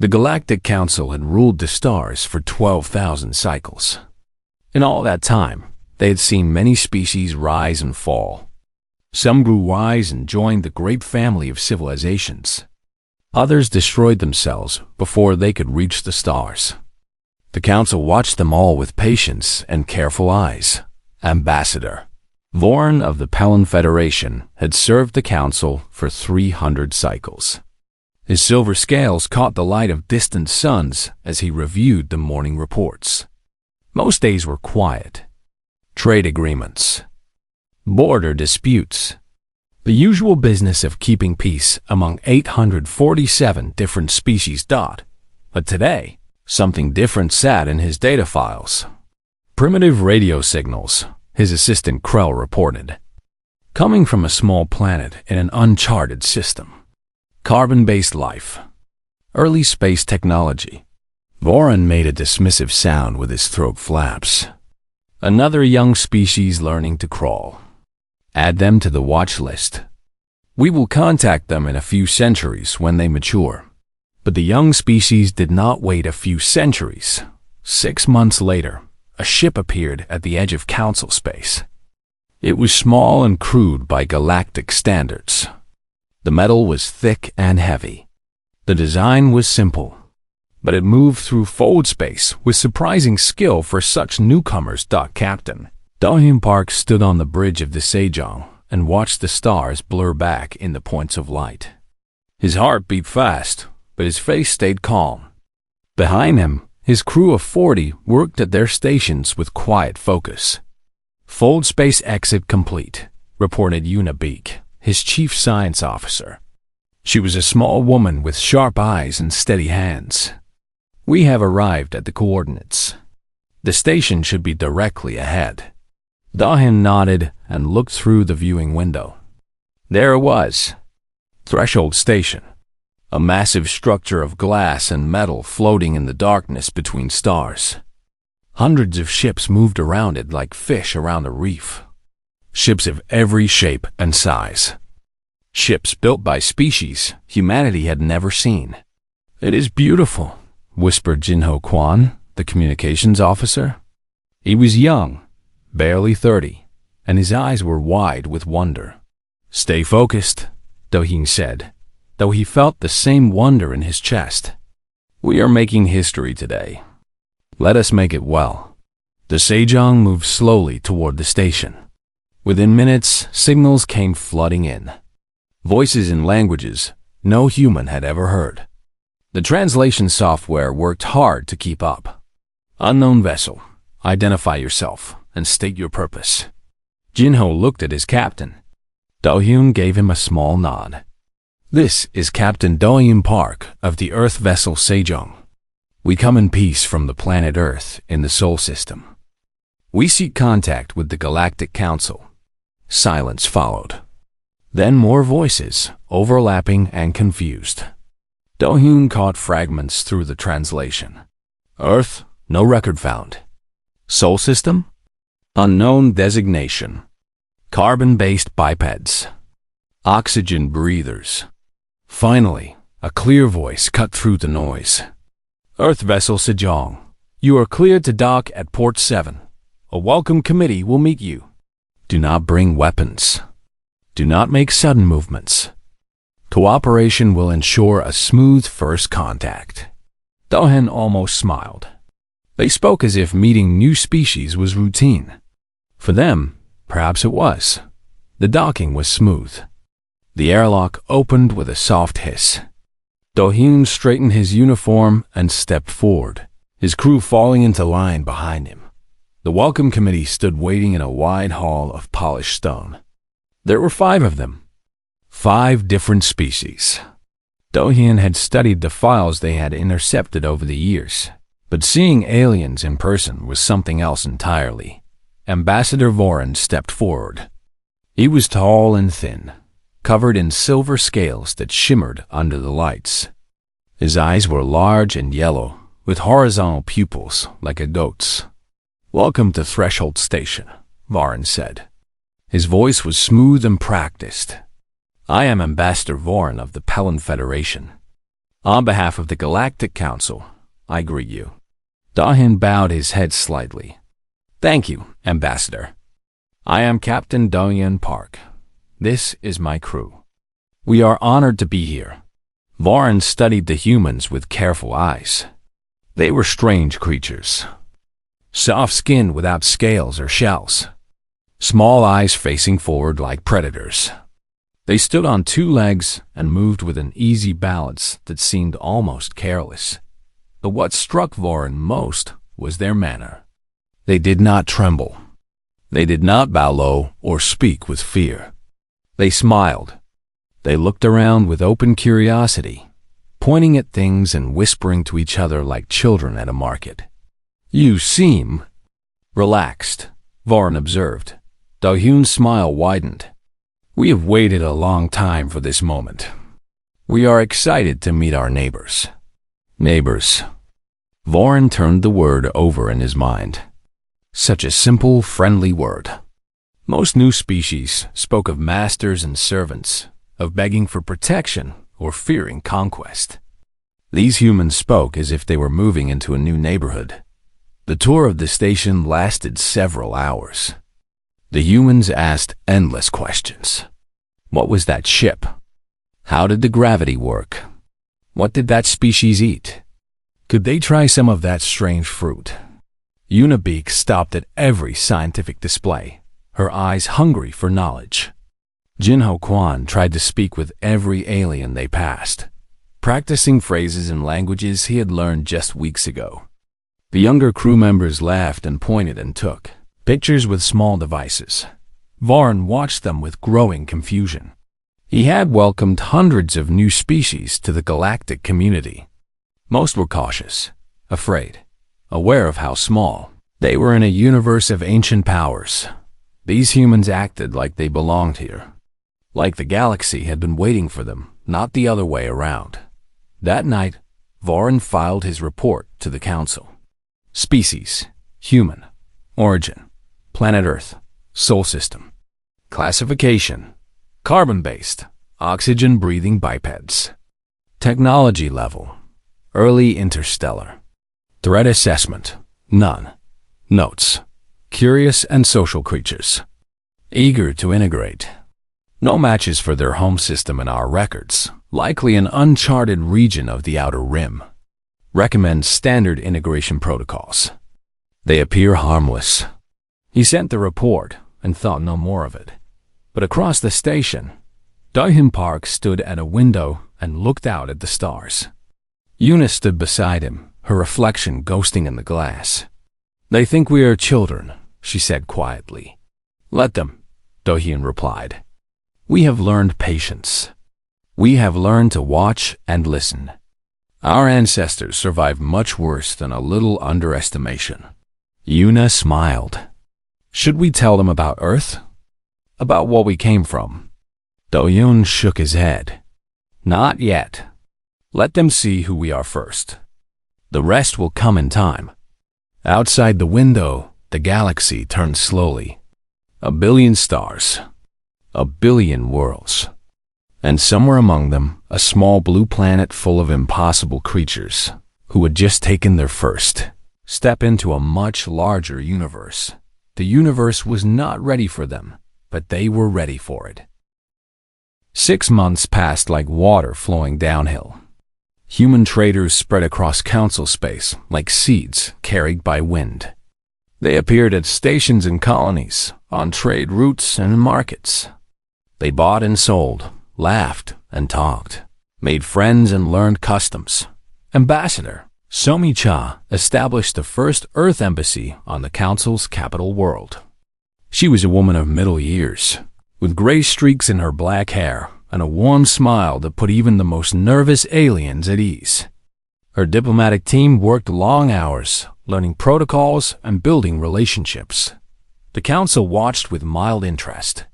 The Galactic Council had ruled the stars for 12,000 cycles. In all that time, they had seen many species rise and fall. Some grew wise and joined the great family of civilizations. Others destroyed themselves before they could reach the stars. The council watched them all with patience and careful eyes. Ambassador Voran of the Pelin Federation had served the council for 300 cycles. His silver scales caught the light of distant suns as he reviewed the morning reports. Most days were quiet. Trade agreements, border disputes, the usual business of keeping peace among 847 different species. But today, something different sat in his data files. Primitive radio signals, his assistant Krell reported, coming from a small planet in an uncharted system. Carbon-based life, early space technology. Voran made a dismissive sound with his throat flaps. Another young species learning to crawl. Add them to the watch list. We will contact them in a few centuries when they mature. But the young species did not wait a few centuries. 6 months later, a ship appeared at the edge of council space. It was small and crude by galactic standards. The metal was thick and heavy. The design was simple, but it moved through fold space with surprising skill for such newcomers. Captain Dahyun Park stood on the bridge of the Sejong and watched the stars blur back in the points of light. His heart beat fast, but his face stayed calm. Behind him, his crew of 40 worked at their stations with quiet focus. Fold space exit complete, reported Yuna Beek, his chief science officer. She was a small woman with sharp eyes and steady hands. We have arrived at the coordinates. The station should be directly ahead. Dahyun nodded and looked through the viewing window. There it was. Threshold Station. A massive structure of glass and metal floating in the darkness between stars. Hundreds of ships moved around it like fish around a reef. Ships of every shape and size. Ships built by species humanity had never seen. It is beautiful, whispered Jinho Kwan, the communications officer. He was young, barely 30, and his eyes were wide with wonder. Stay focused, Dohyun said, though he felt the same wonder in his chest. We are making history today. Let us make it well. The Sejong moved slowly toward the station. Within minutes, signals came flooding in. Voices in languages no human had ever heard. The translation software worked hard to keep up. Unknown vessel, identify yourself and state your purpose. Jinho looked at his captain. Dohyun gave him a small nod. This is Captain Dahyun Park of the Earth vessel Sejong. We come in peace from the planet Earth in the Sol system. We seek contact with the Galactic Council. Silence followed. Then more voices, overlapping and confused. Dohyun caught fragments through the translation. Earth, no record found. Sol system? Unknown designation. Carbon-based bipeds. Oxygen breathers. Finally, a clear voice cut through the noise. Earth vessel Sejong, you are cleared to dock at Port 7. A welcome committee will meet you. Do not bring weapons. Do not make sudden movements. Cooperation will ensure a smooth first contact. Dohyun almost smiled. They spoke as if meeting new species was routine. For them, perhaps it was. The docking was smooth. The airlock opened with a soft hiss. Dohyun straightened his uniform and stepped forward, his crew falling into line behind him. The welcome committee stood waiting in a wide hall of polished stone. There were 5 of them. 5 different species. Dohyun had studied the files they had intercepted over the years, but seeing aliens in person was something else entirely. Ambassador Voran stepped forward. He was tall and thin, covered in silver scales that shimmered under the lights. His eyes were large and yellow, with horizontal pupils like a goat's. Welcome to Threshold Station, Voran said. His voice was smooth and practiced. I am Ambassador Voran of the Pelin Federation. On behalf of the Galactic Council, I greet you. Dahin bowed his head slightly. Thank you, Ambassador. I am Captain Dahin Park. This is my crew. We are honored to be here. Varun studied the humans with careful eyes. They were strange creatures. Soft-skinned without scales or shells. Small eyes facing forward like predators. They stood on two legs and moved with an easy balance that seemed almost careless. But what struck Varun most was their manner. They did not tremble. They did not bow low or speak with fear. They smiled. They looked around with open curiosity, pointing at things and whispering to each other like children at a market. You seem relaxed, Varun observed. Dahyun's smile widened. We have waited a long time for this moment. We are excited to meet our neighbors. Neighbors. Varun turned the word over in his mind. Such a simple, friendly word. Most new species spoke of masters and servants, of begging for protection or fearing conquest. These humans spoke as if they were moving into a new neighborhood. The tour of the station lasted several hours. The humans asked endless questions. What was that ship? How did the gravity work? What did that species eat? Could they try some of that strange fruit? Unibeak stopped at every scientific display, her eyes hungry for knowledge. Jinho Quan tried to speak with every alien they passed, practicing phrases and languages he had learned just weeks ago. The younger crew members laughed and pointed and took pictures with small devices. Varun watched them with growing confusion. He had welcomed hundreds of new species to the galactic community. Most were cautious, afraid, aware of how small. They were in a universe of ancient powers. These humans acted like they belonged here. Like the galaxy had been waiting for them, not the other way around. That night, Varun filed his report to the council. Species: human. Origin: planet Earth. Sol system. Classification: carbon-based, oxygen-breathing bipeds. Technology level: early interstellar. Threat assessment: none. Notes: curious and social creatures. Eager to integrate. No matches for their home system in our records, likely an uncharted region of the Outer Rim. Recommend standard integration protocols. They appear harmless. He sent the report and thought no more of it. But across the station, Dahyun Park stood at a window and looked out at the stars. Eunice stood beside him, her reflection ghosting in the glass. They think we are children, she said quietly. Let them, Dahyun replied. We have learned patience. We have learned to watch and listen. Our ancestors survived much worse than a little underestimation. Yuna smiled. Should we tell them about Earth? About what we came from? Dahyun shook his head. Not yet. Let them see who we are first. The rest will come in time. Outside the window, the galaxy turned slowly. 1 billion stars. 1 billion worlds. And somewhere among them, a small blue planet full of impossible creatures who had just taken their first step into a much larger universe. The universe was not ready for them, but they were ready for it. 6 months passed like water flowing downhill. Human traders spread across council space like seeds carried by wind. They appeared at stations and colonies, on trade routes and in markets. They bought and sold, laughed and talked, made friends and learned customs. Ambassador Somi Cha established the first Earth embassy on the Council's capital world. She was a woman of middle years, with gray streaks in her black hair and a warm smile that put even the most nervous aliens at ease. Her diplomatic team worked long hours, learning protocols and building relationships. The Council watched with mild interest.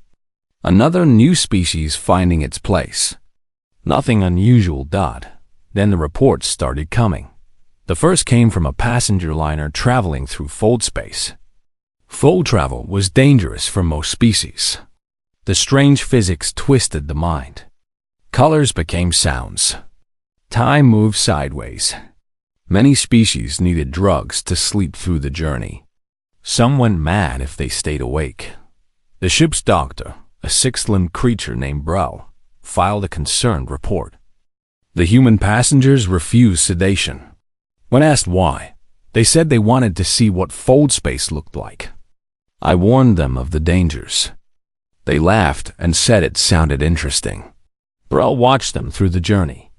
Another new species finding its place. Nothing unusual. Then the reports started coming. The first came from a passenger liner traveling through fold space. Fold travel was dangerous for most species. The strange physics twisted the mind. Colors became sounds. Time moved sideways. Many species needed drugs to sleep through the journey. Some went mad if they stayed awake. The ship's doctor, a six-limbed creature named Brel, filed a concerned report. The human passengers refused sedation. When asked why, they said they wanted to see what fold space looked like. I warned them of the dangers. They laughed and said it sounded interesting. Brel watched them through the journey.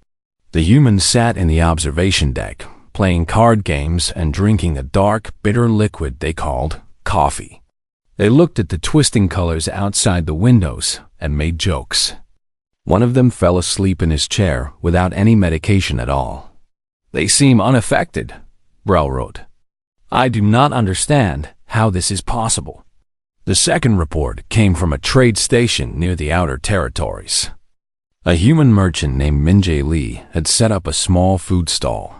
The humans sat in the observation deck, playing card games and drinking a dark, bitter liquid they called coffee. They looked at the twisting colors outside the windows and made jokes. One of them fell asleep in his chair without any medication at all. "They seem unaffected," Brel wrote. "I do not understand how this is possible." The second report came from a trade station near the outer territories. A human merchant named Minjae Lee had set up a small food stall.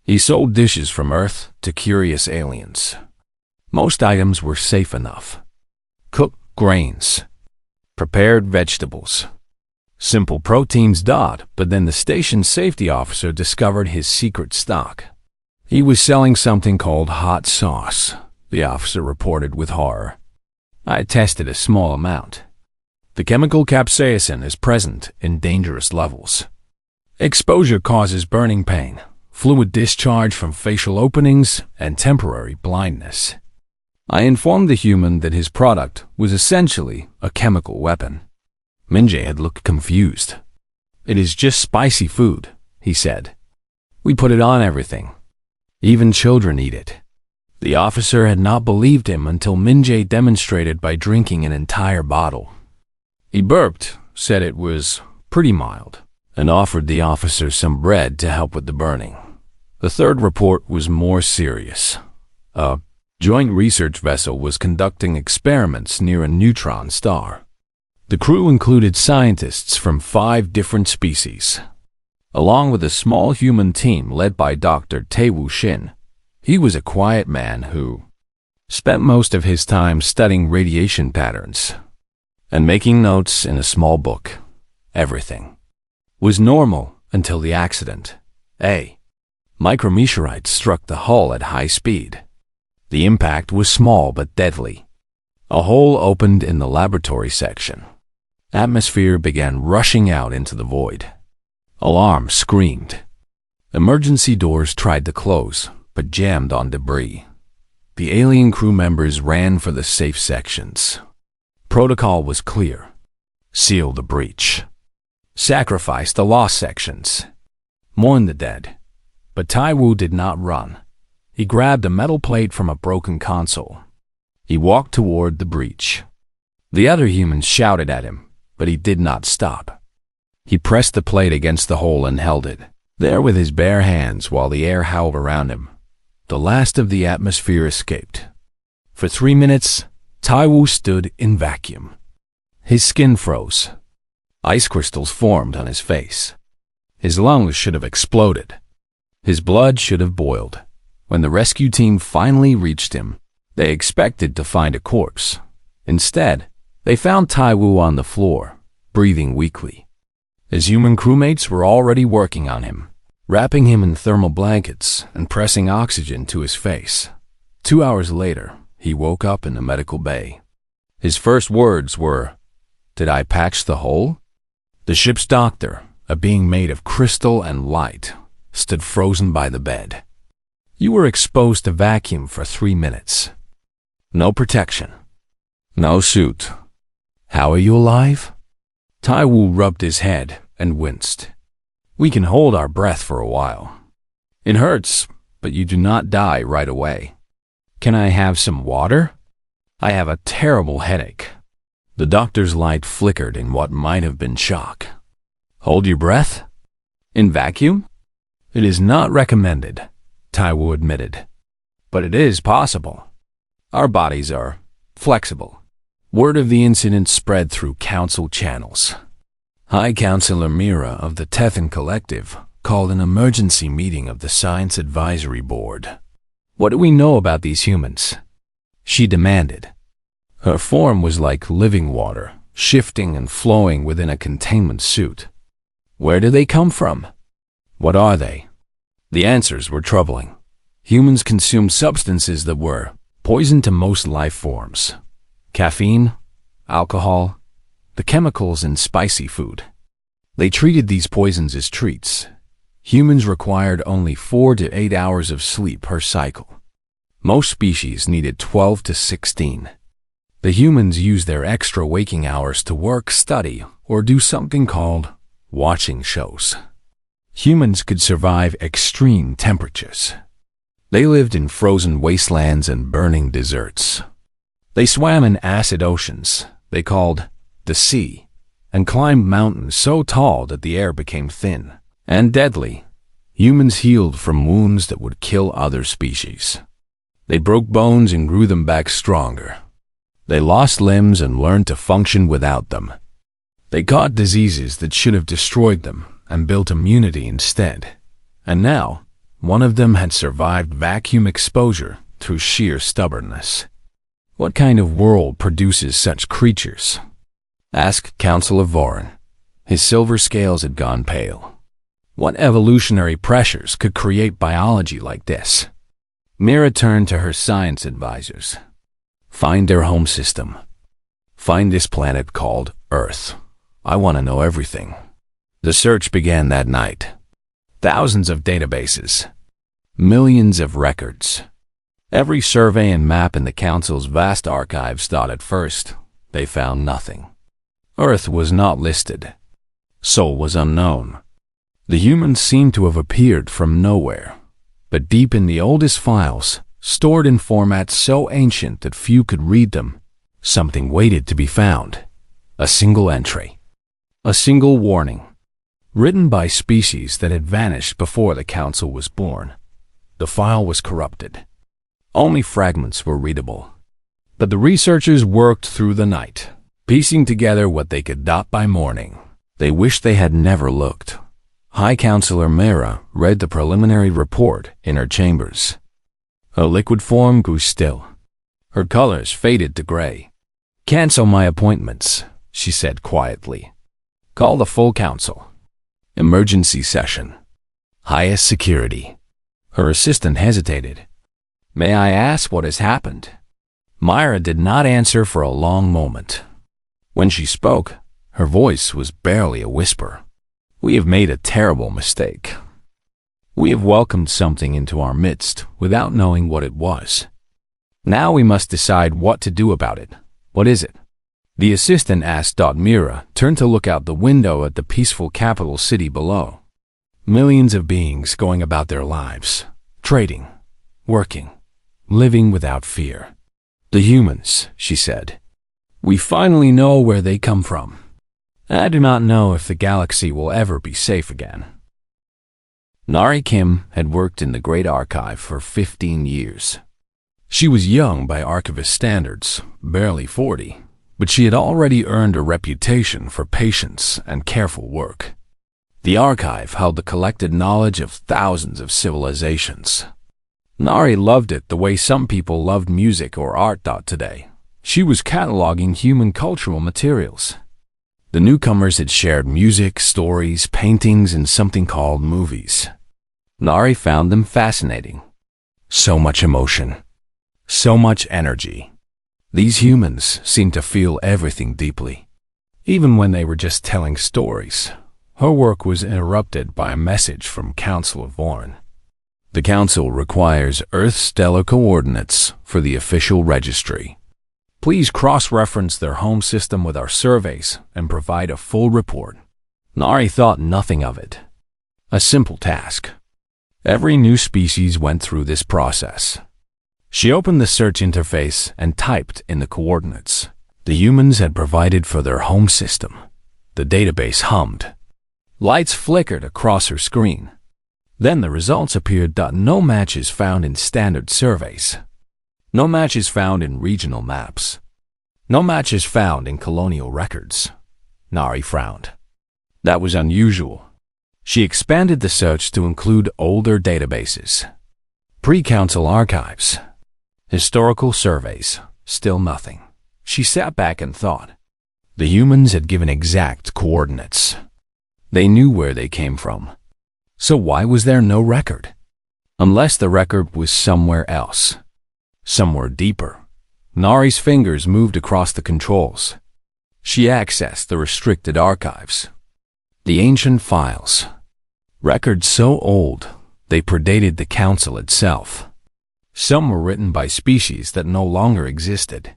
He sold dishes from Earth to curious aliens. Most items were safe enough. Cooked grains, prepared vegetables, simple proteins. But then the station safety officer discovered his secret stock. He was selling something called hot sauce, the officer reported with horror. I tested a small amount. The chemical capsaicin is present in dangerous levels. Exposure causes burning pain, fluid discharge from facial openings, and temporary blindness. I informed the human that his product was essentially a chemical weapon. Minjae had looked confused. "It is just spicy food," he said. "We put it on everything. Even children eat it." The officer had not believed him until Minjae demonstrated by drinking an entire bottle. He burped, said it was pretty mild, and offered the officer some bread to help with the burning. The third report was more serious. A joint research vessel was conducting experiments near a neutron star. The crew included scientists from 5 different species, along with a small human team led by Dr. Taewoo Shin. He was a quiet man who spent most of his time studying radiation patterns and making notes in a small book. Everything was normal until the accident. A micrometeorite struck the hull at high speed. The impact was small but deadly. A hole opened in the laboratory section. Atmosphere began rushing out into the void. Alarm screamed. Emergency doors tried to close, but jammed on debris. The alien crew members ran for the safe sections. Protocol was clear. Seal the breach. Sacrifice the lost sections. Mourn the dead. But Taewoo did not run. He grabbed a metal plate from a broken console. He walked toward the breach. The other humans shouted at him, but he did not stop. He pressed the plate against the hole and held it there with his bare hands while the air howled around him. The last of the atmosphere escaped. For 3 minutes, Taewoo stood in vacuum. His skin froze. Ice crystals formed on his face. His lungs should have exploded. His blood should have boiled. When the rescue team finally reached him, they expected to find a corpse. Instead, they found Taewoo on the floor, breathing weakly. His human crewmates were already working on him, wrapping him in thermal blankets and pressing oxygen to his face. 2 hours later, he woke up in the medical bay. His first words were, "Did I patch the hole?" The ship's doctor, a being made of crystal and light, stood frozen by the bed. "You were exposed to vacuum for 3 minutes. No protection. No suit. How are you alive?" Taewoo rubbed his head and winced. "We can hold our breath for a while. It hurts, but you do not die right away. Can I have some water? I have a terrible headache." The doctor's light flickered in what might have been shock. "Hold your breath? In vacuum? It is not recommended," Taewoo admitted. "But it is possible. Our bodies are flexible." Word of the incident spread through council channels. High Counselor Mira of the Tethan Collective called an emergency meeting of the Science Advisory Board. "What do we know about these humans?" she demanded. Her form was like living water, shifting and flowing within a containment suit. "Where do they come from? What are they? The answers were troubling. Humans consumed substances that were poison to most life forms. Caffeine, alcohol, the chemicals in spicy food. They treated these poisons as treats. Humans required only 4 to 8 hours of sleep per cycle. Most species needed 12 to 16. The humans used their extra waking hours to work, study, or do something called watching shows. Humans could survive extreme temperatures. They lived in frozen wastelands and burning deserts. They swam in acid oceans, they called the sea, and climbed mountains so tall that the air became thin and deadly. Humans healed from wounds that would kill other species. They broke bones and grew them back stronger. They lost limbs and learned to function without them. They caught diseases that should have destroyed them and built immunity instead. And now, one of them had survived vacuum exposure through sheer stubbornness. What kind of world produces such creatures? Asked Counselor Voren. His silver scales had gone pale. What evolutionary pressures could create biology like this? Mira turned to her science advisors. Find their home system. Find this planet called Earth. I want to know everything. The search began that night. Thousands of databases. Millions of records. Every survey and map in the Council's vast archives thought at first they found nothing. Earth was not listed. Sol was unknown. The humans seemed to have appeared from nowhere. But deep in the oldest files, stored in formats so ancient that few could read them, something waited to be found. A single entry. A single warning. Written by species that had vanished before the Council was born. The file was corrupted. Only fragments were readable. But the researchers worked through the night, piecing together what they could dot by morning. They wished they had never looked. High Counselor Mira read the preliminary report in her chambers. Her liquid form grew still. Her colors faded to gray. Cancel my appointments, she said quietly. Call the full council. Emergency session. Highest security. Her assistant hesitated. May I ask what has happened? Myra did not answer for a long moment. When she spoke, her voice was barely a whisper. We have made a terrible mistake. We have welcomed something into our midst without knowing what it was. Now we must decide what to do about it. What is it? The assistant asked. Mira turned to look out the window at the peaceful capital city below. Millions of beings going about their lives, trading, working, living without fear. The humans, she said. We finally know where they come from. I do not know if the galaxy will ever be safe again. Nari Kim had worked in the Great Archive for 15 years. She was young by archivist standards, barely 40, but she had already earned a reputation for patience and careful work. The archive held the collected knowledge of thousands of civilizations. Nari loved it the way some people loved music or art. Today, she was cataloging human cultural materials. The newcomers had shared music, stories, paintings, and something called movies. Nari found them fascinating. So much emotion. So much energy. These humans seemed to feel everything deeply. Even when they were just telling stories, her work was interrupted by a message from Counselor Voren. The Council requires Earth stellar coordinates for the official registry. Please cross-reference their home system with our surveys and provide a full report. Nari thought nothing of it. A simple task. Every new species went through this process. She opened the search interface and typed in the coordinates the humans had provided for their home system. The database hummed. Lights flickered across her screen. Then the results appeared. No matches found in standard surveys. No matches found in regional maps. No matches found in colonial records. Nari frowned. That was unusual. She expanded the search to include older databases. Pre-council archives. Historical surveys. Still nothing. She sat back and thought. The humans had given exact coordinates. They knew where they came from. So why was there no record? Unless the record was somewhere else. Somewhere deeper. Nari's fingers moved across the controls. She accessed the restricted archives. The ancient files. Records so old, they predated the Council itself. Some were written by species that no longer existed.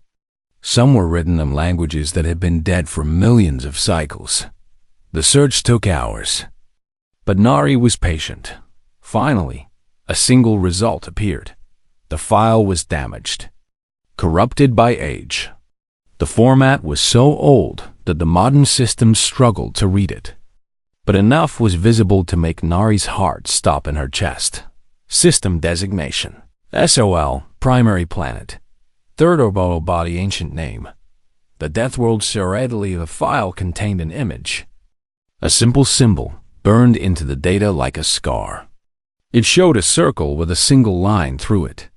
Some were written in languages that had been dead for millions of cycles. The search took hours. But Nari was patient. Finally, a single result appeared. The file was damaged. Corrupted by age. The format was so old that the modern systems struggled to read it. But enough was visible to make Nari's heart stop in her chest. System designation. SOL, primary planet. Third orbital body, ancient name. The Death World Seredly. The file contained an image. A simple symbol burned into the data like a scar. It showed a circle with a single line through it.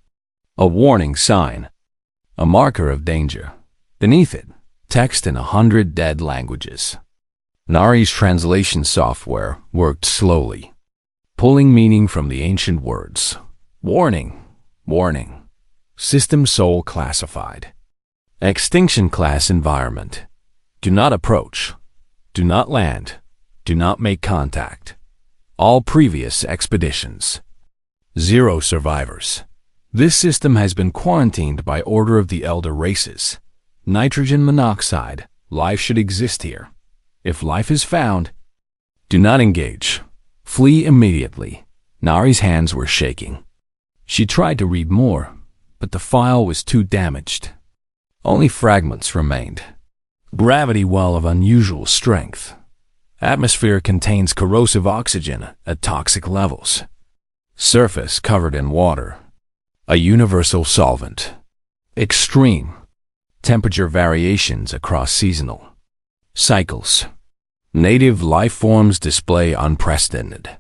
A warning sign. A marker of danger. Beneath it, text in 100 dead languages. Nari's translation software worked slowly, pulling meaning from the ancient words. Warning, warning. System soul classified. Extinction class environment. Do not approach. Do not land. Do not make contact. All previous expeditions. 0 survivors. This system has been quarantined by order of the elder races. Nitrogen monoxide. Life should exist here. If life is found, do not engage. Flee immediately. Nari's hands were shaking. She tried to read more, but the file was too damaged. Only fragments remained. Gravity well of unusual strength. Atmosphere contains corrosive oxygen at toxic levels. Surface covered in water. A universal solvent. Extreme. Temperature variations across seasonal cycles. Native life forms display unprecedented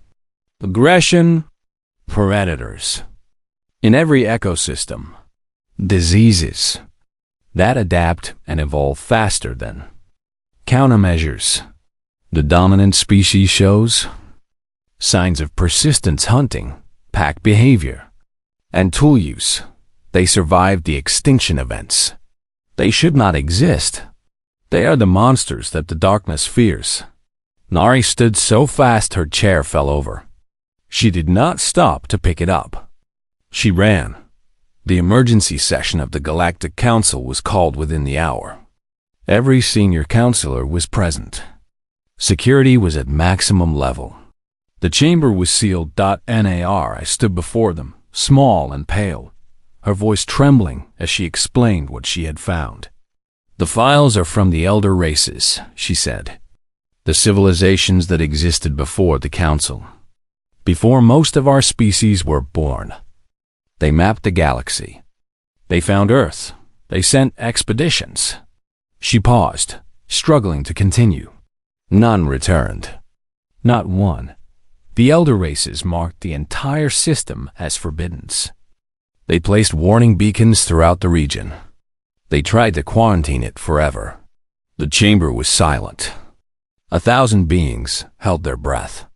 aggression. Predators. In every ecosystem. Diseases that adapt and evolve faster than countermeasures. The dominant species shows signs of persistence hunting, pack behavior, and tool use. They survived the extinction events. They should not exist. They are the monsters that the darkness fears. Nari stood so fast her chair fell over. She did not stop to pick it up. She ran. The emergency session of the Galactic Council was called within the hour. Every senior counselor was present. Security was at maximum level. The chamber was sealed. Nar I stood before them, small and pale, her voice trembling as she explained what she had found. The files are from the elder races, she said. The civilizations that existed before the Council. Before most of our species were born. They mapped the galaxy. They found Earth. They sent expeditions. She paused, struggling to continue. None returned. Not one. The elder races marked the entire system as forbiddens. They placed warning beacons throughout the region. They tried to quarantine it forever. The chamber was silent. 1,000 beings held their breath.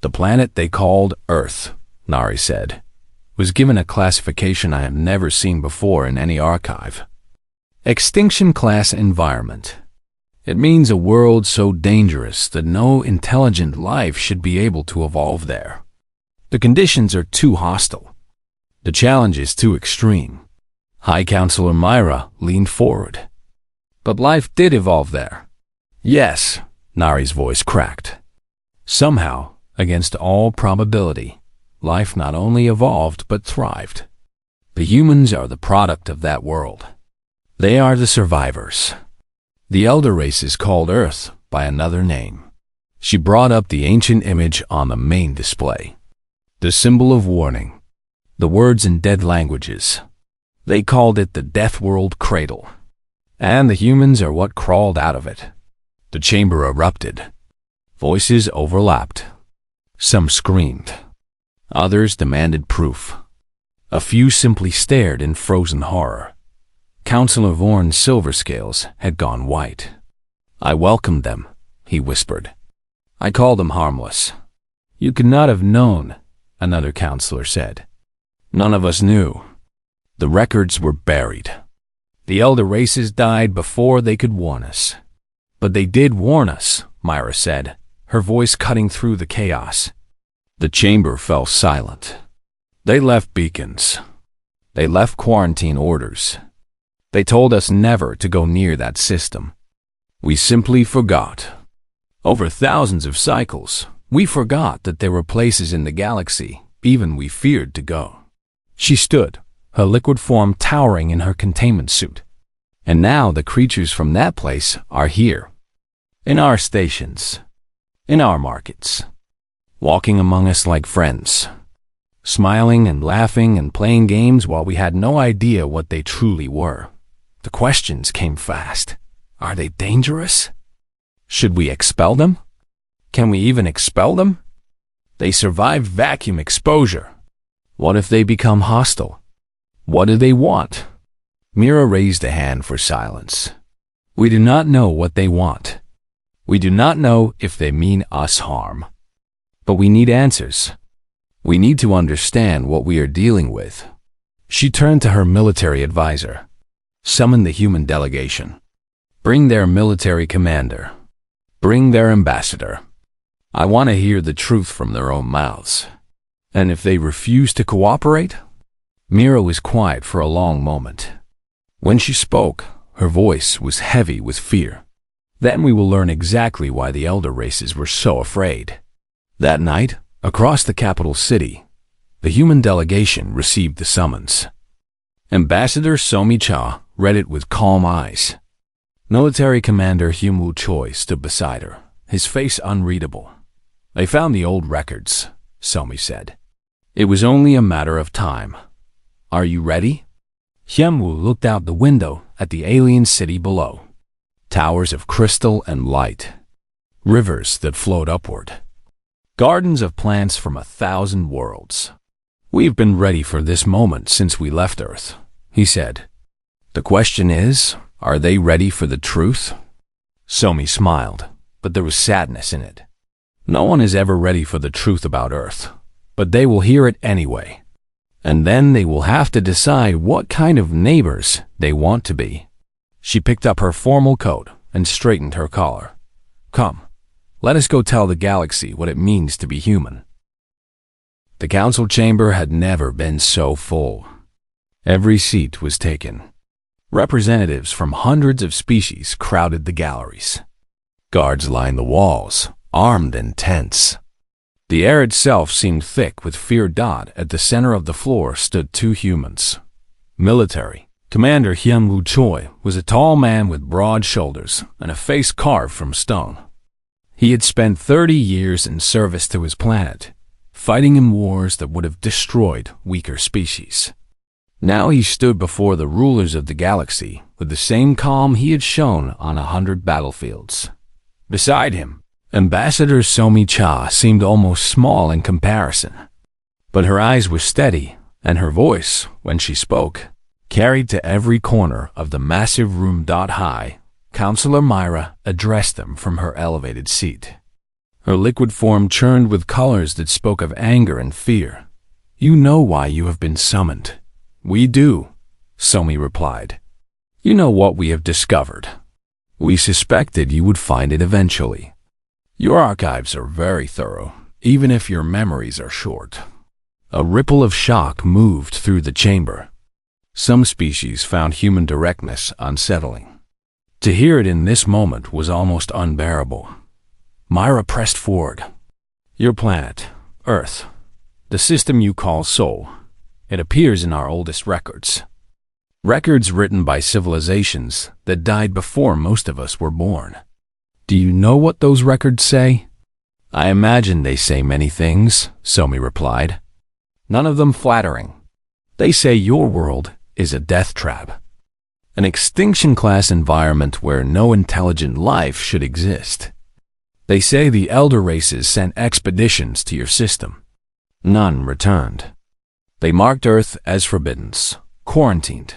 The planet they called Earth, Nari said, was given a classification I have never seen before in any archive. Extinction class environment. It means a world so dangerous that no intelligent life should be able to evolve there. The conditions are too hostile. The challenge is too extreme. High Counselor Myra leaned forward. But life did evolve there. Yes, Nari's voice cracked. Somehow, against all probability, life not only evolved but thrived. The humans are the product of that world. They are the survivors. The elder race is called Earth by another name. She brought up the ancient image on the main display. The symbol of warning. The words in dead languages. They called it the Death World Cradle. And the humans are what crawled out of it. The chamber erupted. Voices overlapped. Some screamed. Others demanded proof. A few simply stared in frozen horror. Counselor Vorn's silver scales had gone white. I welcomed them, he whispered. I called them harmless. You could not have known, another counselor said. None of us knew. The records were buried. The elder races died before they could warn us. But they did warn us, Myra said, her voice cutting through the chaos. The chamber fell silent. They left beacons. They left quarantine orders. They told us never to go near that system. We simply forgot. Over thousands of cycles, we forgot that there were places in the galaxy even we feared to go. She stood, her liquid form towering in her containment suit. And now the creatures from that place are here. In our stations. In our markets. Walking among us like friends. Smiling and laughing and playing games while we had no idea what they truly were. The questions came fast. Are they dangerous? Should we expel them? Can we even expel them? They survived vacuum exposure. What if they become hostile? What do they want? Mira raised a hand for silence. We do not know what they want. We do not know if they mean us harm. But we need answers. We need to understand what we are dealing with. She turned to her military advisor. Summon the human delegation. Bring their military commander. Bring their ambassador. I want to hear the truth from their own mouths. And if they refuse to cooperate? Mira was quiet for a long moment. When she spoke, her voice was heavy with fear. Then we will learn exactly why the elder races were so afraid. That night, across the capital city, the human delegation received the summons. Ambassador Somi-cha read it with calm eyes. Military Commander Hyun-woo Choi stood beside her, his face unreadable. They found the old records, Somi said. It was only a matter of time. Are you ready? Hyun-woo looked out the window at the alien city below. Towers of crystal and light. Rivers that flowed upward. Gardens of plants from 1,000 worlds. We've been ready for this moment since we left Earth, he said. The question is, are they ready for the truth? Somi smiled, but there was sadness in it. No one is ever ready for the truth about Earth, but they will hear it anyway. And then they will have to decide what kind of neighbors they want to be. She picked up her formal coat and straightened her collar. Come, let us go tell the galaxy what it means to be human. The council chamber had never been so full. Every seat was taken. Representatives from hundreds of species crowded the galleries. Guards lined the walls, armed and tense. The air itself seemed thick with fear. At the center of the floor stood two humans. Military. Commander Hyun-woo Choi was a tall man with broad shoulders and a face carved from stone. He had spent 30 years in service to his planet, fighting in wars that would have destroyed weaker species. Now he stood before the rulers of the galaxy with the same calm he had shown on 100 battlefields. Beside him, Ambassador Somi-cha seemed almost small in comparison. But her eyes were steady, and her voice, when she spoke, carried to every corner of the massive room. Hi, Counselor Myra addressed them from her elevated seat. Her liquid form churned with colors that spoke of anger and fear. You know why you have been summoned. We do, Somi replied. You know what we have discovered. We suspected you would find it eventually. Your archives are very thorough, even if your memories are short. A ripple of shock moved through the chamber. Some species found human directness unsettling. To hear it in this moment was almost unbearable. Myra pressed forward. Your planet, Earth, the system you call Sol, it appears in our oldest records. Records written by civilizations that died before most of us were born. Do you know what those records say? I imagine they say many things, Somi replied. None of them flattering. They say your world is a death trap. An extinction-class environment where no intelligent life should exist. They say the elder races sent expeditions to your system. None returned. They marked Earth as forbidden, quarantined.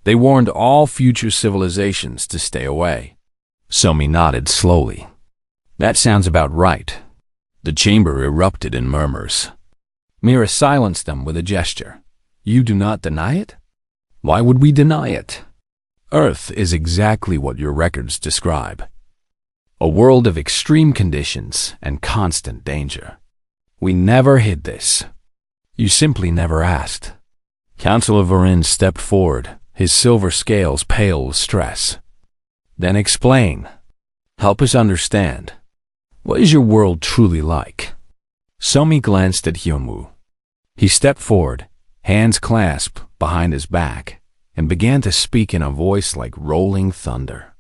They warned all future civilizations to stay away. Somi nodded slowly. That sounds about right. The chamber erupted in murmurs. Mira silenced them with a gesture. You do not deny it? Why would we deny it? Earth is exactly what your records describe. A world of extreme conditions and constant danger. We never hid this. You simply never asked. Councillor Varin stepped forward, his silver scales pale with stress. Then explain. Help us understand. What is your world truly like? Somi glanced at Hyunwoo. He stepped forward, hands clasped behind his back, and began to speak in a voice like rolling thunder.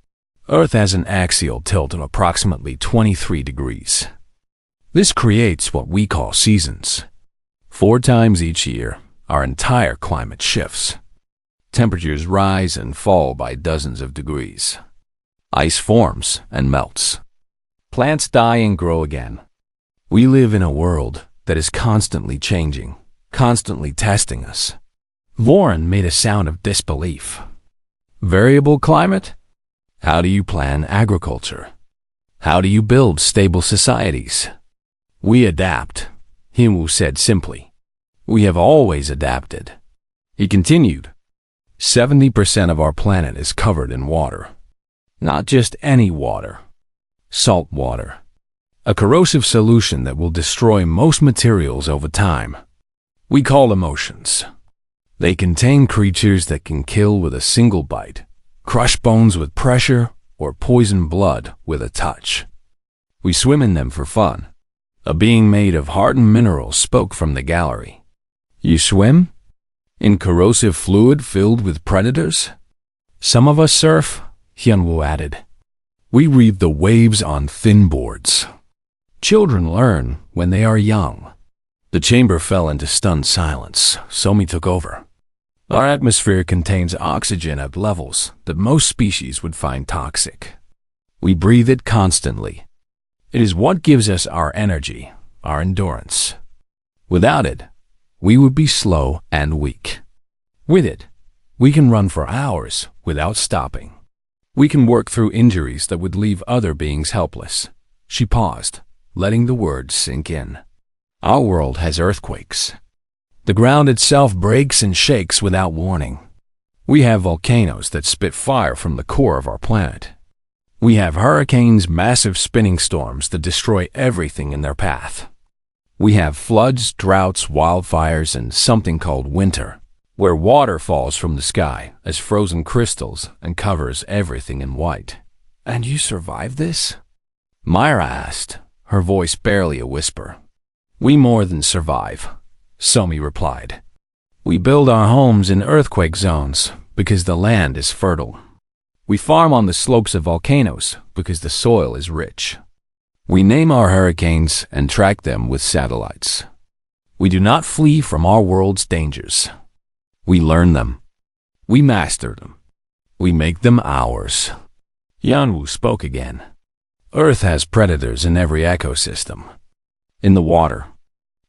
Earth has an axial tilt of approximately 23 degrees. This creates what we call seasons. 4 times each year, our entire climate shifts. Temperatures rise and fall by dozens of degrees. Ice forms and melts. Plants die and grow again. We live in a world that is constantly changing, constantly testing us. Warren made a sound of disbelief. Variable climate? How do you plan agriculture? How do you build stable societies? We adapt, Hyunwoo said simply. We have always adapted. He continued. 70% of our planet is covered in water. Not just any water. Salt water. A corrosive solution that will destroy most materials over time. We call them oceans. They contain creatures that can kill with a single bite, crush bones with pressure, or poison blood with a touch. We swim in them for fun. A being made of hardened minerals spoke from the gallery. You swim? In corrosive fluid filled with predators? Some of us surf, Hyunwoo added. We read the waves on thin boards. Children learn when they are young. The chamber fell into stunned silence. Somi took over. Our atmosphere contains oxygen at levels that most species would find toxic. We breathe it constantly. It is what gives us our energy, our endurance. Without it, we would be slow and weak. With it, we can run for hours without stopping. We can work through injuries that would leave other beings helpless. She paused, letting the words sink in. Our world has earthquakes. The ground itself breaks and shakes without warning. We have volcanoes that spit fire from the core of our planet. We have hurricanes, massive spinning storms that destroy everything in their path. We have floods, droughts, wildfires, and something called winter, where water falls from the sky as frozen crystals and covers everything in white. And you survive this? Myra asked, her voice barely a whisper. We more than survive, Somi replied. We build our homes in earthquake zones because the land is fertile. We farm on the slopes of volcanoes because the soil is rich. We name our hurricanes and track them with satellites. We do not flee from our world's dangers. We learn them. We master them. We make them ours. Hyunwoo spoke again. Earth has predators in every ecosystem. In the water.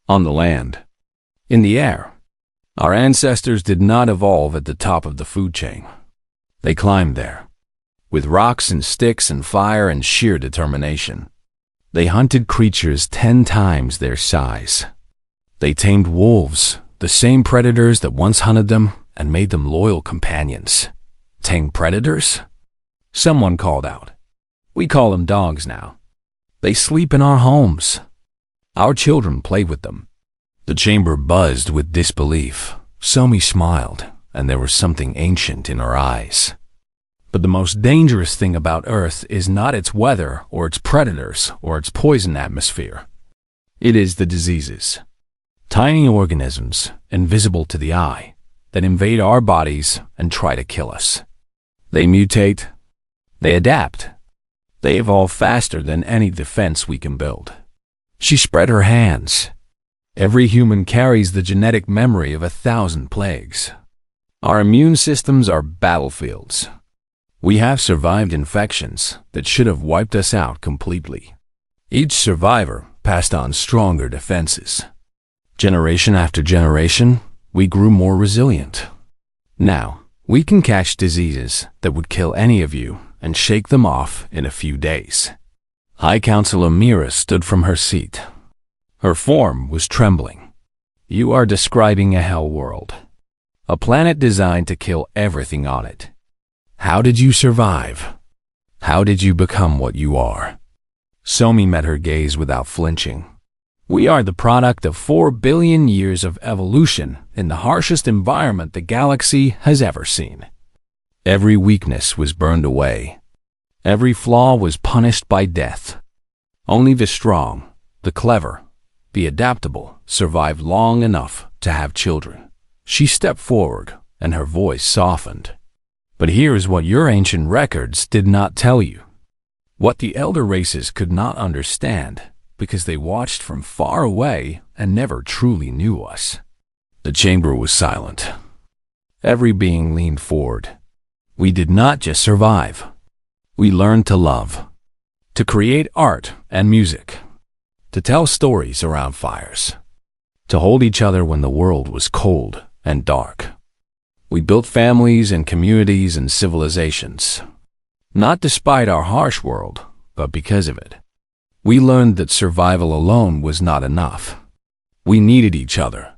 On the land. In the air. Our ancestors did not evolve at the top of the food chain. They climbed there. With rocks and sticks and fire and sheer determination. They hunted creatures 10 times their size. They tamed wolves, the same predators that once hunted them and made them loyal companions. Tame predators? Someone called out. We call them dogs now. They sleep in our homes. Our children play with them. The chamber buzzed with disbelief. Somi smiled, and there was something ancient in her eyes. But the most dangerous thing about Earth is not its weather or its predators or its poison atmosphere. It is the diseases. Tiny organisms, invisible to the eye, that invade our bodies and try to kill us. They mutate. They adapt. They evolve faster than any defense we can build. She spread her hands. Every human carries the genetic memory of 1,000 plagues. Our immune systems are battlefields. We have survived infections that should have wiped us out completely. Each survivor passed on stronger defenses. Generation after generation, we grew more resilient. Now, we can catch diseases that would kill any of you and shake them off in a few days. High Counselor Mira stood from her seat. Her form was trembling. "You are describing a hell world. A planet designed to kill everything on it. How did you survive? How did you become what you are?" Somi met her gaze without flinching. "We are the product of 4 billion years of evolution in the harshest environment the galaxy has ever seen. Every weakness was burned away. Every flaw was punished by death. Only the strong, the clever, the adaptable survived long enough to have children." She stepped forward, and her voice softened. "But here's what your ancient records did not tell you. What the elder races could not understand, because they watched from far away and never truly knew us." The chamber was silent. Every being leaned forward. "We did not just survive. We learned to love, to create art and music, to tell stories around fires, to hold each other when the world was cold and dark. We built families and communities and civilizations, not despite our harsh world, but because of it. We learned that survival alone was not enough. We needed each other."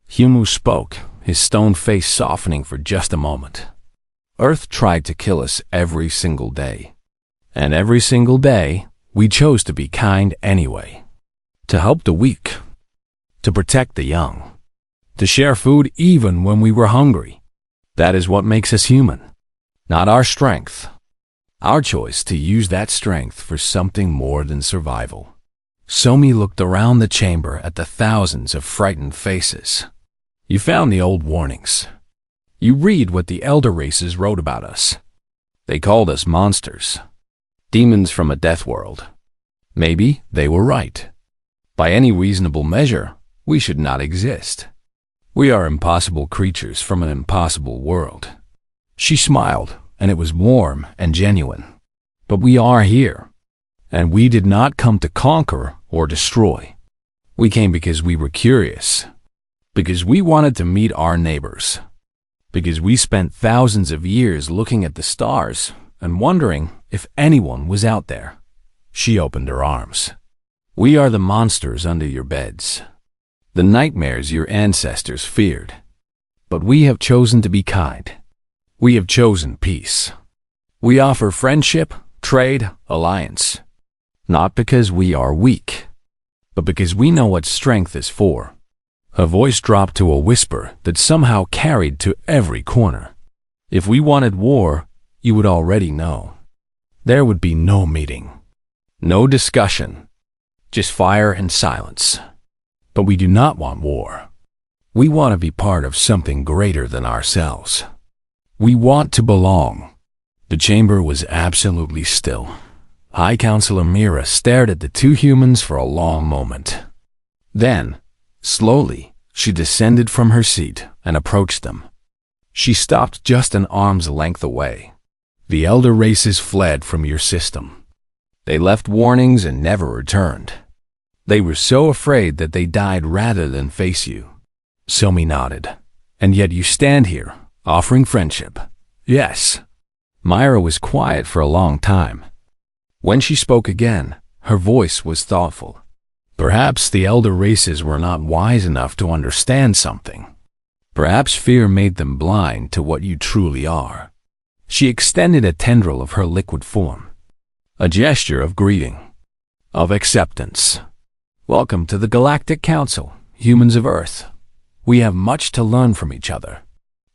Humu spoke, his stone face softening for just a moment. "Earth tried to kill us every single day. And every single day, we chose to be kind anyway. To help the weak. To protect the young. To share food even when we were hungry. That is what makes us human. Not our strength. Our choice to use that strength for something more than survival." Somi looked around the chamber at the thousands of frightened faces. "You found the old warnings. You read what the elder races wrote about us. They called us monsters. Demons from a death world. Maybe they were right. By any reasonable measure, we should not exist. We are impossible creatures from an impossible world." She smiled, and it was warm and genuine. "But we are here, and we did not come to conquer or destroy. We came because we were curious, because we wanted to meet our neighbors, because we spent thousands of years looking at the stars and wondering if anyone was out there." She opened her arms. "We are the monsters under your beds, the nightmares your ancestors feared. But we have chosen to be kind. We have chosen peace. We offer friendship, trade, alliance. Not because we are weak, but because we know what strength is for." Her voice dropped to a whisper that somehow carried to every corner. "If we wanted war, you would already know. There would be no meeting, no discussion, just fire and silence. But we do not want war. We want to be part of something greater than ourselves. We want to belong." The chamber was absolutely still. High Counselor Mira stared at the two humans for a long moment. Then, slowly, she descended from her seat and approached them. She stopped just an arm's length away. "The elder races fled from your system. They left warnings and never returned. They were so afraid that they died rather than face you." Somi nodded. "And yet you stand here, offering friendship." "Yes." Myra was quiet for a long time. When she spoke again, her voice was thoughtful. "Perhaps the elder races were not wise enough to understand something. Perhaps fear made them blind to what you truly are." She extended a tendril of her liquid form, a gesture of greeting, of acceptance. "Welcome to the Galactic Council, humans of Earth. We have much to learn from each other."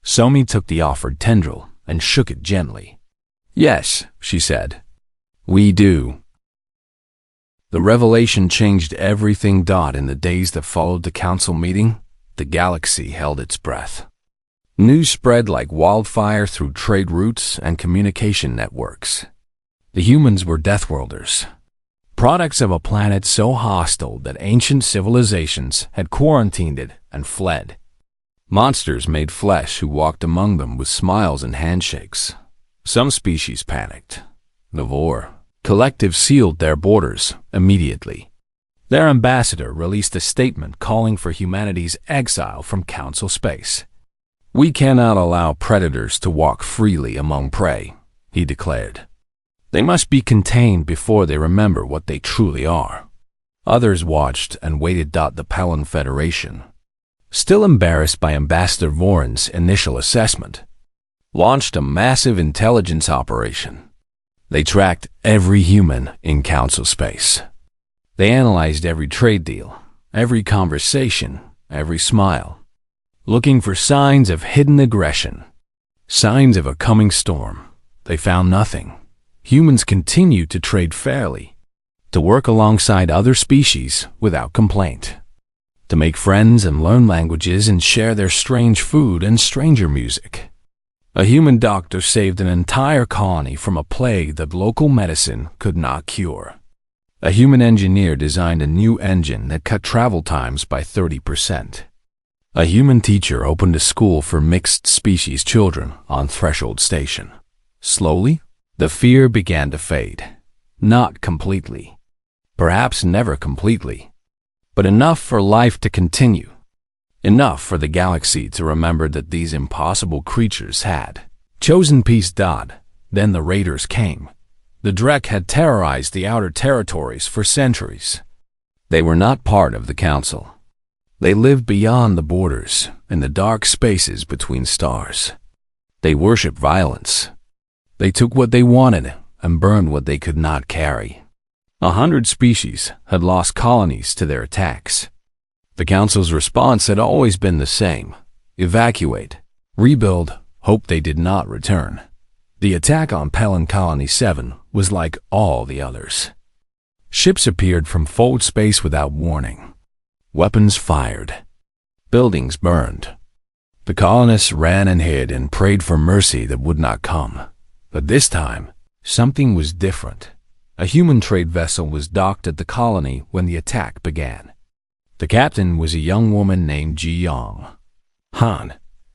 Somi took the offered tendril and shook it gently. "Yes," she said. "We do." The revelation changed everything. In the days that followed the council meeting, the galaxy held its breath. News spread like wildfire through trade routes and communication networks. The humans were Deathworlders, products of a planet so hostile that ancient civilizations had quarantined it and fled. Monsters made flesh who walked among them with smiles and handshakes. Some species panicked. The Vor Collective sealed their borders immediately. Their ambassador released a statement calling for humanity's exile from Council space. "We cannot allow predators to walk freely among prey," he declared. "They must be contained before they remember what they truly are." Others watched and waited. The Palin Federation, still embarrassed by Ambassador Voron's initial assessment, launched a massive intelligence operation. They tracked every human in council space. They analyzed every trade deal, every conversation, every smile, looking for signs of hidden aggression, signs of a coming storm. They found nothing. Humans continued to trade fairly, to work alongside other species without complaint, to make friends and learn languages and share their strange food and stranger music. A human doctor saved an entire colony from a plague that local medicine could not cure. A human engineer designed a new engine that cut travel times by 30%. A human teacher opened a school for mixed-species children on Threshold Station. Slowly, the fear began to fade. Not completely. Perhaps never completely. But enough for life to continue. Enough for the galaxy to remember that these impossible creatures had chosen peace. Then the raiders came. The Drek had terrorized the outer territories for centuries. They were not part of the council. They lived beyond the borders, in the dark spaces between stars. They worshipped violence. They took what they wanted and burned what they could not carry. 100 species had lost colonies to their attacks. The council's response had always been the same: evacuate, rebuild, hope they did not return. The attack on Pelin Colony 7 was like all the others. Ships appeared from fold space without warning. Weapons fired. Buildings burned. The colonists ran and hid and prayed for mercy that would not come. But this time, something was different. A human trade vessel was docked at the colony when the attack began. The captain was a young woman named Ji Yong Han.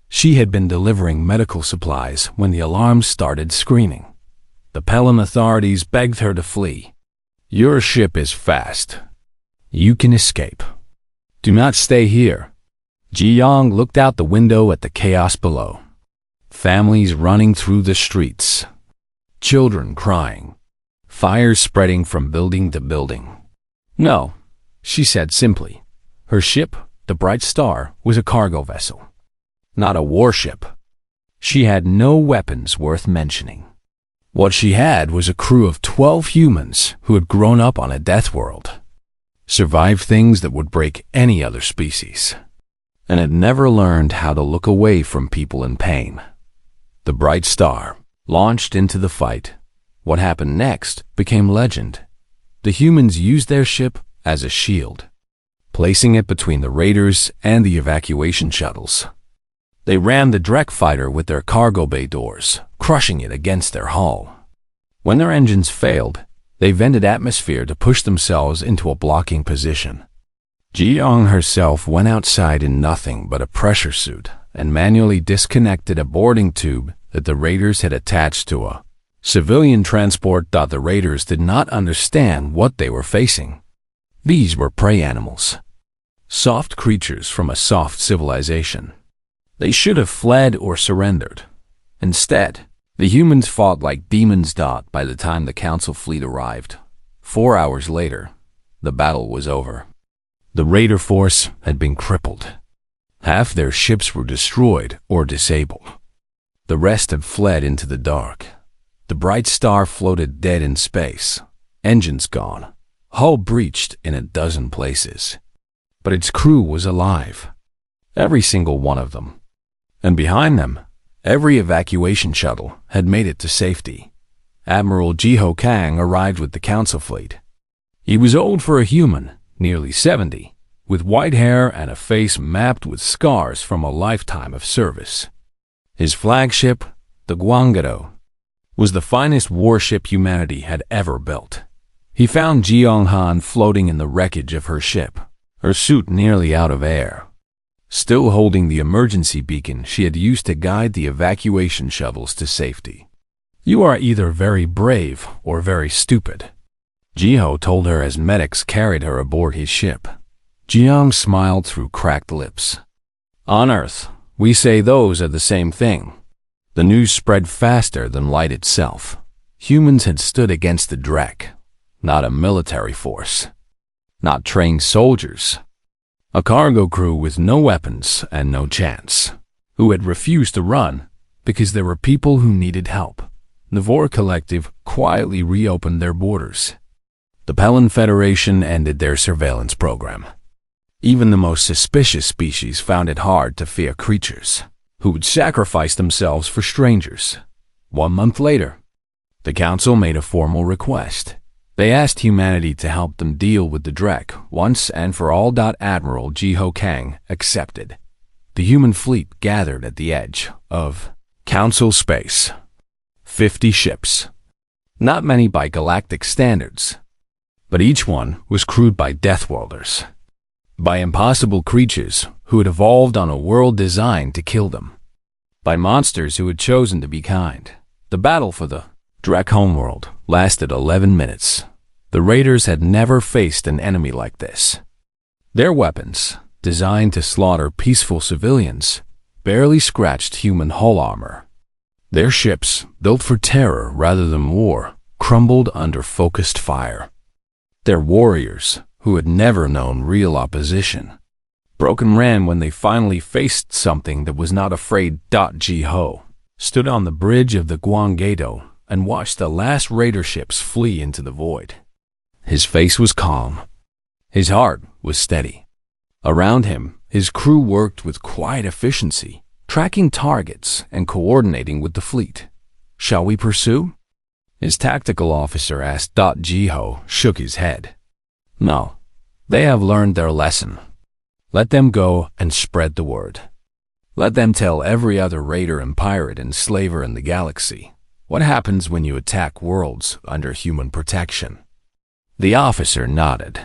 She had been delivering medical supplies when the alarms started screaming. The Pelin authorities begged her to flee. "Your ship is fast. You can escape. Do not stay here." Ji Yong looked out the window at the chaos below. Families running through the streets. Children crying. Fires spreading from building to building. "No," she said simply. Her ship, the Bright Star, was a cargo vessel, not a warship. She had no weapons worth mentioning. What she had was a crew of 12 humans who had grown up on a death world, survived things that would break any other species, and had never learned how to look away from people in pain. The Bright Star launched into the fight. What happened next became legend. The humans used their ship as a shield, placing it between the raiders and the evacuation shuttles. They rammed the Drek fighter with their cargo bay doors, crushing it against their hull. When their engines failed, they vented atmosphere to push themselves into a blocking position. Ji Yong herself went outside in nothing but a pressure suit and manually disconnected a boarding tube that the raiders had attached to a civilian transport. The raiders did not understand what they were facing. These were prey animals, soft creatures from a soft civilization. They should have fled or surrendered. Instead, the humans fought like demons. By the time the council fleet arrived, 4 hours later, the battle was over. The raider force had been crippled. Half their ships were destroyed or disabled. The rest had fled into the dark. The Bright Star floated dead in space, engines gone, hull breached in a dozen places. But its crew was alive, every single one of them. And behind them, every evacuation shuttle had made it to safety. Admiral Jiho Kang arrived with the council fleet. He was old for a human, nearly 70, with white hair and a face mapped with scars from a lifetime of service. His flagship, the Guangado, was the finest warship humanity had ever built. He found Ji Yong Han floating in the wreckage of her ship, her suit nearly out of air, still holding the emergency beacon she had used to guide the evacuation shuttles to safety. "You are either very brave or very stupid," Jiho told her as medics carried her aboard his ship. Jiang smiled through cracked lips. "On Earth, we say those are the same thing." The news spread faster than light itself. Humans had stood against the Drek, not a military force. not trained soldiers. A cargo crew with no weapons and no chance, who had refused to run because there were people who needed help. The Vor Collective quietly reopened their borders. The Pelin Federation ended their surveillance program. Even the most suspicious species found it hard to fear creatures who would sacrifice themselves for strangers. 1 month later, the Council made a formal request. They asked humanity to help them deal with the Drek once and for all. Admiral Jiho Kang accepted. The human fleet gathered at the edge of Council space. 50 ships. Not many by galactic standards, but each one was crewed by Deathworlders, by impossible creatures who had evolved on a world designed to kill them, by monsters who had chosen to be kind. The battle for the Drek homeworld lasted 11 minutes. The Raiders had never faced an enemy like this. Their weapons, designed to slaughter peaceful civilians, barely scratched human hull armor. Their ships, built for terror rather than war, crumbled under focused fire. Their warriors, who had never known real opposition, broke and ran when they finally faced something that was not afraid. Jiho stood on the bridge of the Guangato and watched the last raider ships flee into the void. His face was calm. His heart was steady. Around him, his crew worked with quiet efficiency, tracking targets and coordinating with the fleet. Shall we pursue? His tactical officer asked. Jiho shook his head. No, they have learned their lesson. Let them go and spread the word. Let them tell every other raider and pirate and slaver in the galaxy what happens when you attack worlds under human protection. The officer nodded.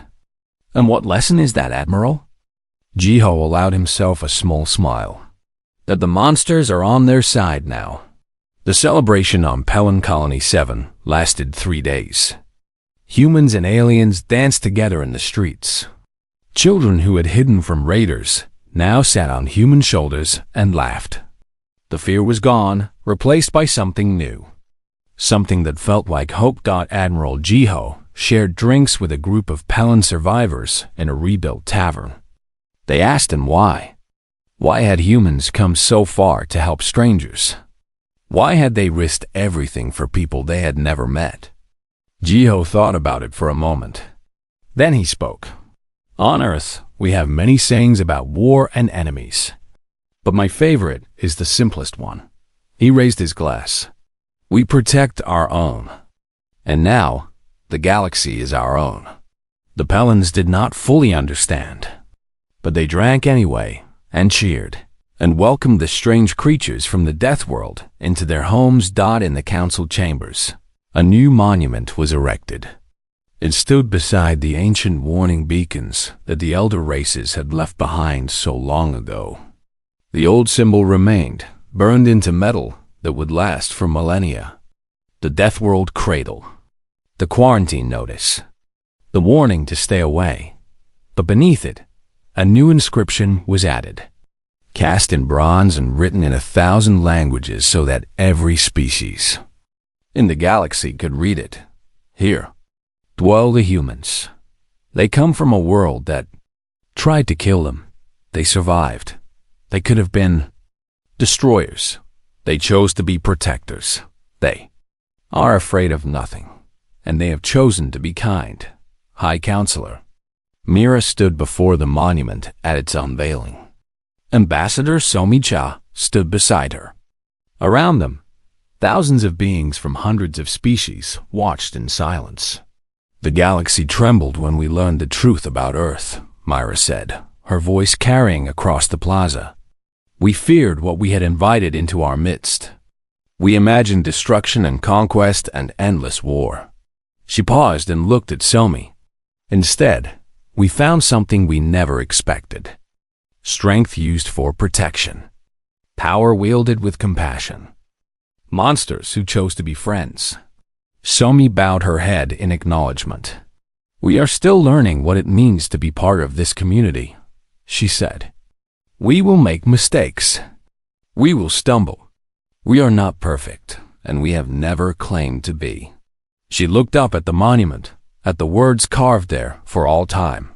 And what lesson is that, Admiral? Jiho allowed himself a small smile. That the monsters are on their side now. The celebration on Pelin Colony 7 lasted 3 days. Humans and aliens danced together in the streets. Children who had hidden from raiders now sat on human shoulders and laughed. The fear was gone, replaced by something new. Something that felt like hope. Admiral Jiho shared drinks with a group of Pelin survivors in a rebuilt tavern. They asked him why. Why had humans come so far to help strangers? Why had they risked everything for people they had never met? Jiho thought about it for a moment. Then he spoke. On Earth, we have many sayings about war and enemies. But my favorite is the simplest one. He raised his glass. We protect our own. And now, the galaxy is our own. The Pelins did not fully understand, but they drank anyway and cheered and welcomed the strange creatures from the Death World into their homes. In the council chambers, a new monument was erected. It stood beside the ancient warning beacons that the elder races had left behind so long ago. The old symbol remained, burned into metal that would last for millennia. The Death World Cradle. The quarantine notice. The warning to stay away. But beneath it, a new inscription was added, cast in bronze and written in 1,000 languages so that every species in the galaxy could read it. Here dwell the humans. They come from a world that tried to kill them. They survived. They could have been destroyers. They chose to be protectors. They are afraid of nothing, and they have chosen to be kind. High Counselor. Mira stood before the monument at its unveiling. Ambassador Somi-cha stood beside her. Around them, thousands of beings from hundreds of species watched in silence. The galaxy trembled when we learned the truth about Earth, Myra said, her voice carrying across the plaza. We feared what we had invited into our midst. We imagined destruction and conquest and endless war. She paused and looked at Somi. Instead, we found something we never expected. Strength used for protection. Power wielded with compassion. Monsters who chose to be friends. Somi bowed her head in acknowledgement. We are still learning what it means to be part of this community, she said. We will make mistakes. We will stumble. We are not perfect, and we have never claimed to be. She looked up at the monument, at the words carved there for all time.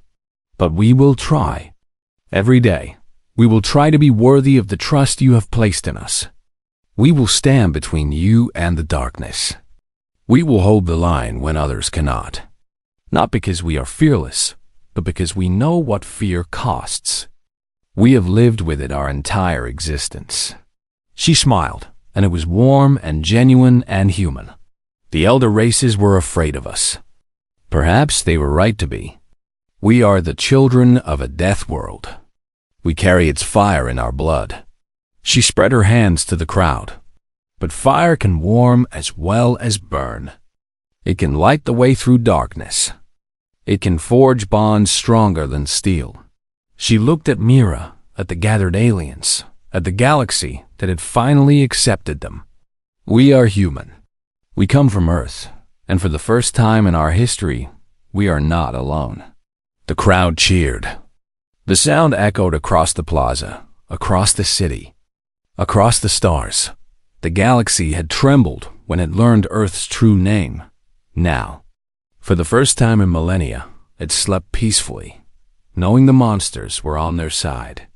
But we will try. Every day, we will try to be worthy of the trust you have placed in us. We will stand between you and the darkness. We will hold the line when others cannot. Not because we are fearless, but because we know what fear costs. We have lived with it our entire existence. She smiled, and it was warm and genuine and human. The elder races were afraid of us. Perhaps they were right to be. We are the children of a death world. We carry its fire in our blood. She spread her hands to the crowd. But fire can warm as well as burn. It can light the way through darkness. It can forge bonds stronger than steel. She looked at Mira, at the gathered aliens, at the galaxy that had finally accepted them. We are human. We come from Earth, and for the first time in our history, we are not alone. The crowd cheered. The sound echoed across the plaza, across the city, across the stars. The galaxy had trembled when it learned Earth's true name. Now, for the first time in millennia, it slept peacefully, knowing the monsters were on their side.